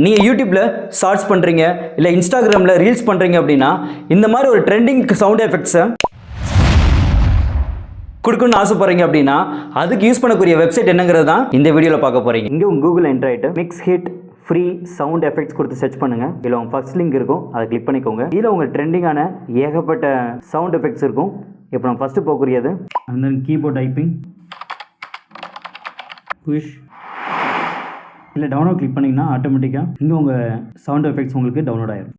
நீங்கள் யூடியூப்பில் ஷார்ட்ஸ் பண்ணுறீங்க இல்லை இன்ஸ்டாகிராமில் ரீல்ஸ் பண்ணுறீங்க அப்படின்னா இந்த மாதிரி ஒரு ட்ரெண்டிங் சவுண்ட் எஃபெக்ட்ஸை கொடுக்கணும்னு ஆசைப்படுறீங்க அப்படின்னா அதுக்கு யூஸ் பண்ணக்கூடிய வெப்சைட் என்னங்கிறது தான் இந்த வீடியோவில் பார்க்க போகிறீங்க. இங்கே உங்கள் கூகுள் என்டர் ஆகிட்டு mix hit free sound effects கொடுத்து சர்ச் பண்ணுங்கள். இதில் உங்கள் ஃபர்ஸ்ட் லிங்க் இருக்கும், அதை கிளிக் பண்ணிக்கோங்க. இதில் உங்கள் ட்ரெண்டிங்கான ஏகப்பட்ட சவுண்ட் எஃபெக்ட்ஸ் இருக்கும். இப்போ நம்ம ஃபஸ்ட்டு போகக்கூடியது அந்த கீபோர்ட் டைப்பிங் புஷ் இல்லை டவுன்லோட் கிளிக் பண்ணிங்கன்னா ஆட்டோமேட்டிக்காக இங்கே உங்கள் சவுண்ட் எஃபெக்ட்ஸ் உங்களுக்கு டவுன்லோட் ஆகிடும்.